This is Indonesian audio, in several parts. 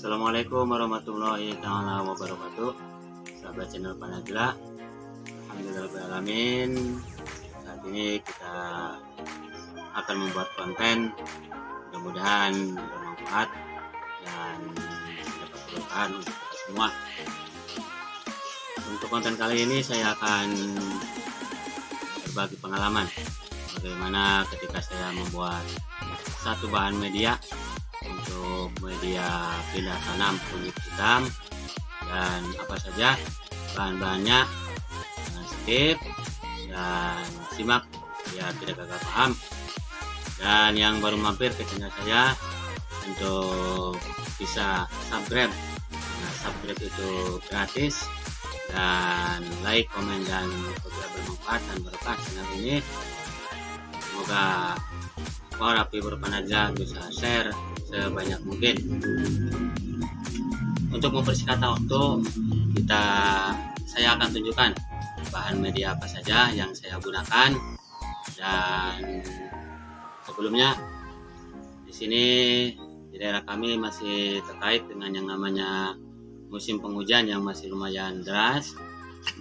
Assalamualaikum warahmatullahi taala wabarakatuh. Sahabat channel Panajla, alhamdulillahirobbilalamin. Saat ini kita akan membuat konten, mudah-mudahan bermanfaat dan dapat bermanfaat untuk kita semua. Untuk konten kali ini saya akan berbagi pengalaman bagaimana ketika saya membuat satu bahan media untuk media pindah tanam kunyit hitam, dan apa saja bahan-bahannya. Jangan skip dan simak biar tidak gagal paham. Dan yang baru mampir ke channel saya, untuk bisa subscribe. Nah, subscribe itu gratis, dan like, komen, dan apabila bermanfaat dan berkah channel ini, semoga para viewer Panajla bisa share sebanyak mungkin. Untuk mempersingkat waktu, saya akan tunjukkan bahan media apa saja yang saya gunakan. Dan sebelumnya, di sini di daerah kami masih terkait dengan yang namanya musim penghujan yang masih lumayan deras.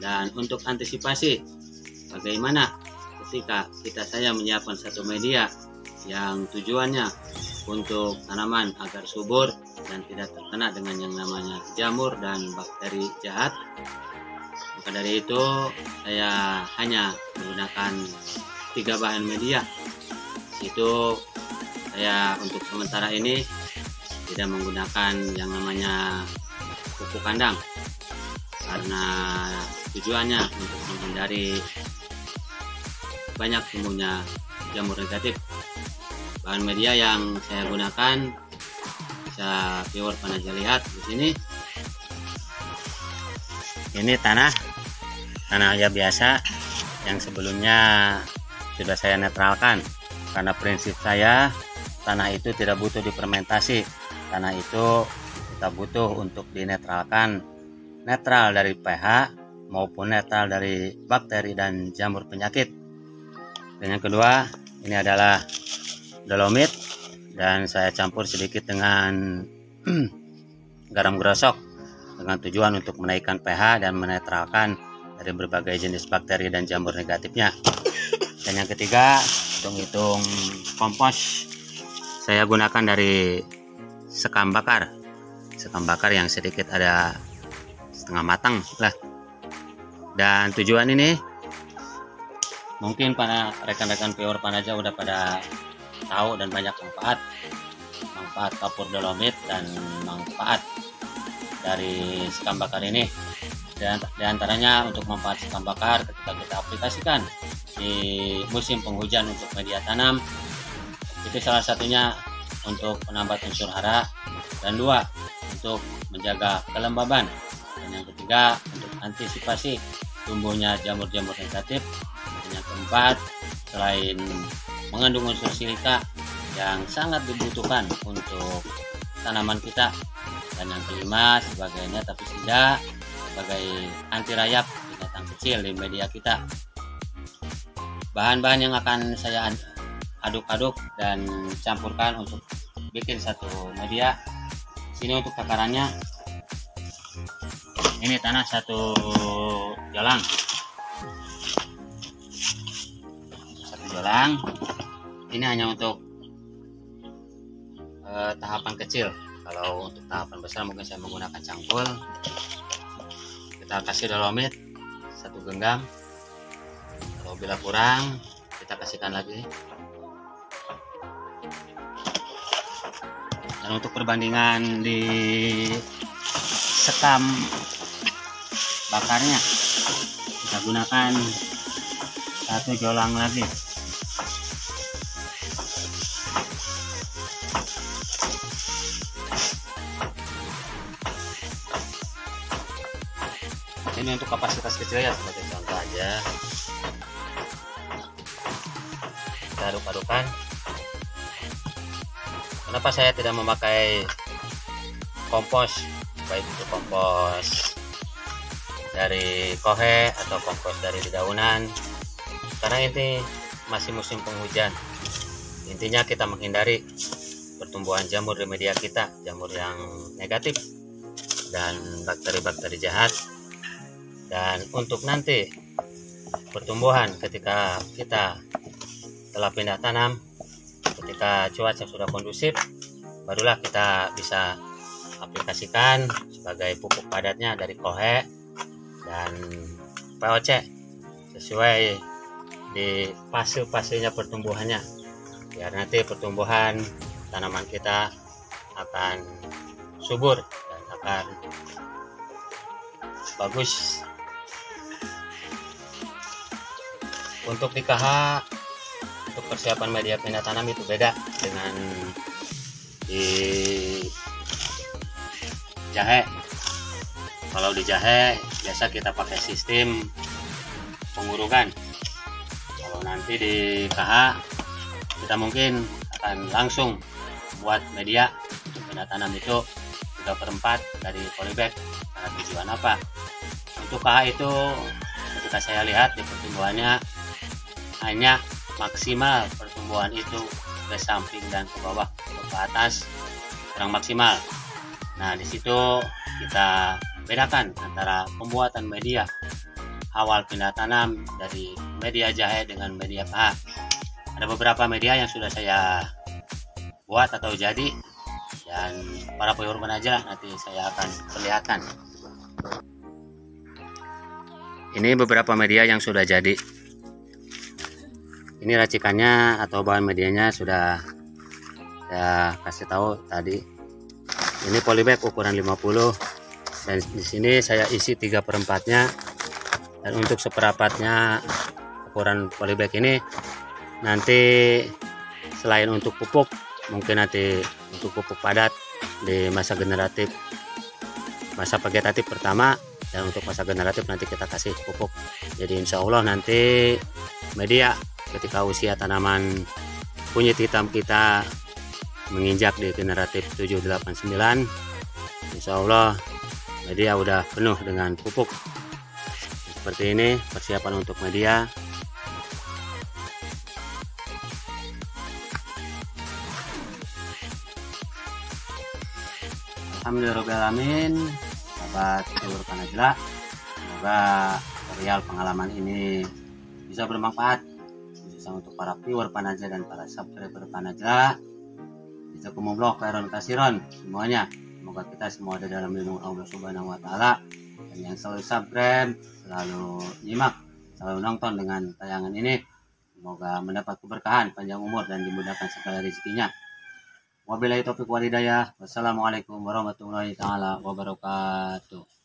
Dan untuk antisipasi bagaimana ketika saya menyiapkan satu media yang tujuannya untuk tanaman agar subur dan tidak terkena dengan yang namanya jamur dan bakteri jahat, maka dari itu saya hanya menggunakan 3 bahan media. Itu saya untuk sementara ini tidak menggunakan yang namanya pupuk kandang, karena tujuannya untuk menghindari banyak tumbuhnya jamur negatif. Bahan media yang saya gunakan bisa viewer Panajla lihat di sini. Ini tanah ya biasa yang sebelumnya sudah saya netralkan, karena prinsip saya tanah itu tidak butuh difermentasi. Tanah itu kita butuh untuk dinetralkan, netral dari pH maupun netral dari bakteri dan jamur penyakit. Dan yang kedua, ini adalah dolomit, dan saya campur sedikit dengan garam grosok dengan tujuan untuk menaikkan pH dan menetralkan dari berbagai jenis bakteri dan jamur negatifnya. Dan yang ketiga, hitung-hitung kompos, saya gunakan dari sekam bakar yang sedikit ada setengah matang lah. Dan tujuan ini mungkin para rekan-rekan viewer Panajla udah pada tahu dan banyak manfaat kapur dolomit dan manfaat dari sekam bakar ini. Dan diantaranya untuk manfaat sekam bakar ketika kita aplikasikan di musim penghujan untuk media tanam, itu salah satunya untuk menambah unsur hara, dan 2 untuk menjaga kelembaban, dan yang ketiga untuk antisipasi tumbuhnya jamur-jamur negatif, dan yang keempat selain mengandung unsur silika yang sangat dibutuhkan untuk tanaman kita, dan yang kelima sebagainya tapi tidak sebagai anti rayap binatang kecil di media kita. Bahan-bahan yang akan saya aduk-aduk dan campurkan untuk bikin satu media. Sini untuk takarannya, ini tanah 1 jolang. Ini hanya untuk tahapan kecil. Kalau untuk tahapan besar mungkin saya menggunakan cangkul. Kita kasih dolomit 1 genggam. Kalau bila kurang, kita kasihkan lagi. Dan untuk perbandingan di sekam bakarnya, kita gunakan 1 jolang lagi. Ini untuk kapasitas kecil ya, sebagai contoh aja. Kita aduk-adukan. Kenapa saya tidak memakai kompos, baik itu kompos dari kohe atau kompos dari dedaunan? Karena ini masih musim penghujan. Intinya kita menghindari pertumbuhan jamur di media kita, jamur yang negatif dan bakteri-bakteri jahat. Dan untuk nanti pertumbuhan ketika kita telah pindah tanam, ketika cuaca sudah kondusif, barulah kita bisa aplikasikan sebagai pupuk padatnya dari kohe dan POC sesuai di fase-fasenya pertumbuhannya, biar nanti pertumbuhan tanaman kita akan subur dan akan bagus. Untuk di KH, untuk persiapan media pindah tanam itu beda dengan di jahe. Kalau di jahe biasa kita pakai sistem pengurukan. Kalau nanti di KH kita mungkin akan langsung buat media untuk pindah tanam itu 3/4 dari polybag. Karena tujuan apa? Untuk KH itu ketika saya lihat di pertumbuhannya hanya maksimal pertumbuhan itu ke samping dan ke bawah, ke atas kurang maksimal. Nah, di situ kita bedakan antara pembuatan media awal pindah tanam dari media jahe dengan media KH. Ada beberapa media yang sudah saya buat atau jadi, dan para pengurban aja nanti saya akan perlihatkan. Ini beberapa media yang sudah jadi. Ini racikannya atau bahan medianya sudah saya kasih tahu tadi. Ini polybag ukuran 50 dan di sini saya isi 3/4-nya, dan untuk seperempatnya ukuran polybag ini nanti selain untuk pupuk, mungkin nanti untuk pupuk padat di masa generatif, masa vegetatif pertama, dan untuk masa generatif nanti kita kasih pupuk. Jadi insya Allah nanti media ketika usia tanaman kunyit hitam kita menginjak di generatif 789, insya Allah media udah penuh dengan pupuk. Seperti ini persiapan untuk media. Alhamdulillahirobbilalamin, sahabat Viewer Panajla, semoga tutorial pengalaman ini bisa bermanfaat khususnya untuk para viewer Panajla dan para subscriber Panajla. Jazakumullah khairan kasiron semuanya. Semoga kita semua ada dalam lindungan Allah Subhanahu wa taala, dan yang selalu subscribe, selalu nyimak, selalu nonton dengan tayangan ini, semoga mendapat keberkahan, panjang umur, dan dimudahkan segala rezekinya. Wabillahi taufiq wal hidayah. Wassalamualaikum warahmatullahi taala wabarakatuh.